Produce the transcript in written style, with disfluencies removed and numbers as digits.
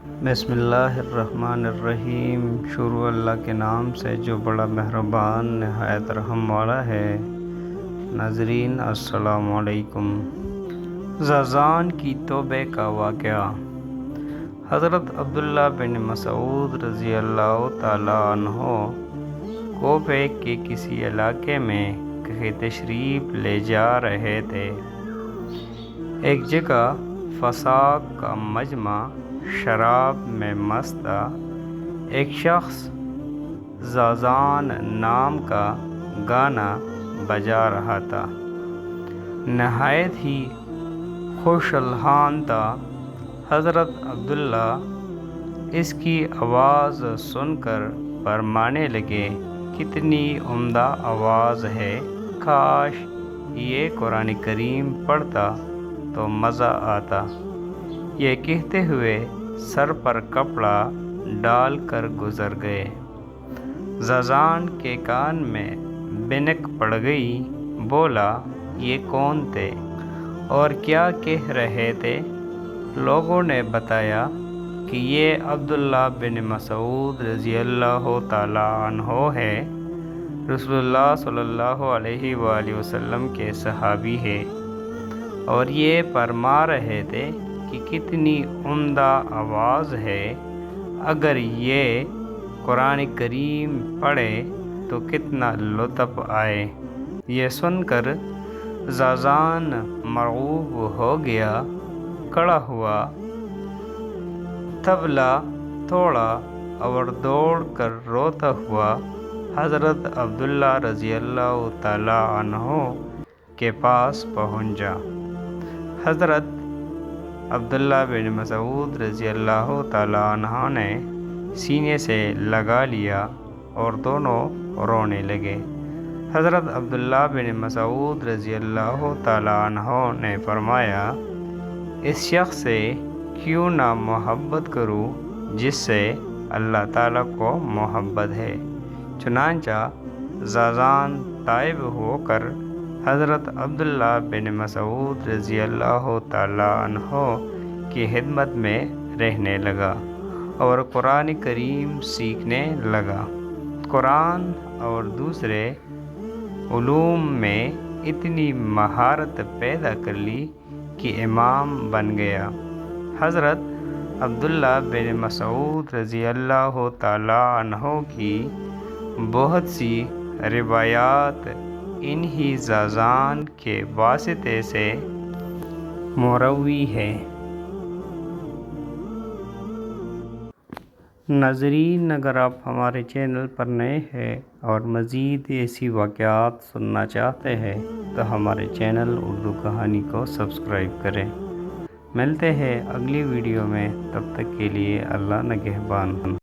بسم اللہ الرحمن الرحیم۔ شروع اللہ کے نام سے جو بڑا مہربان نہایت رحم والا ہے۔ ناظرین السلام علیکم۔ زازان کی توبہ کا واقعہ۔ حضرت عبداللہ بن مسعود رضی اللہ تعالیٰ عنہ کوفے کے کسی علاقے میں کہیں تشریف لے جا رہے تھے۔ ایک جگہ فساق کا مجمع شراب میں مست تھا۔ ایک شخص زازان نام کا گانا بجا رہا تھا، نہایت ہی خوش الحان تھا۔ حضرت عبداللہ اس کی آواز سن کر فرمانے لگے، کتنی عمدہ آواز ہے، کاش یہ قرآن کریم پڑھتا تو مزہ آتا۔ یہ کہتے ہوئے سر پر کپڑا ڈال کر گزر گئے۔ زازان کے کان میں بنک پڑ گئی، بولا، یہ کون تھے اور کیا کہہ رہے تھے؟ لوگوں نے بتایا کہ یہ عبداللہ بن مسعود رضی اللہ تعالیٰ عنہ ہے، رسول اللہ صلی اللہ علیہ وآلہ وسلم کے صحابی ہے، اور یہ فرما رہے تھے کہ کتنی عمدہ آواز ہے، اگر یہ قرآن کریم پڑھے تو کتنا لطف آئے۔ یہ سن کر زازان مرعوب ہو گیا، کھڑا ہوا، طبلہ توڑا اور دوڑ کر روتا ہوا حضرت عبداللہ رضی اللہ تعالیٰ عنہ کے پاس پہنچا۔ حضرت عبداللہ بن مسعود رضی اللہ تعالیٰ عنہ نے سینے سے لگا لیا اور دونوں رونے لگے۔ حضرت عبداللہ بن مسعود رضی اللہ تعالیٰ عنہ نے فرمایا، اس شخص سے کیوں نہ محبت کروں جس سے اللہ تعالیٰ کو محبت ہے۔ چنانچہ زازان تائب ہو کر حضرت عبداللہ بن مسعود رضی اللہ تعالیٰ عنہ کی خدمت میں رہنے لگا اور قرآن کریم سیکھنے لگا۔ قرآن اور دوسرے علوم میں اتنی مہارت پیدا کر لی کہ امام بن گیا۔ حضرت عبداللہ بن مسعود رضی اللہ تعالیٰ عنہ کی بہت سی روایات انہی زازان کے واسطے سے مروی ہے۔ ناظرین، اگر آپ ہمارے چینل پر نئے ہیں اور مزید ایسی واقعات سننا چاہتے ہیں تو ہمارے چینل اردو کہانی کو سبسکرائب کریں۔ ملتے ہیں اگلی ویڈیو میں، تب تک کے لیے اللہ نگہبان۔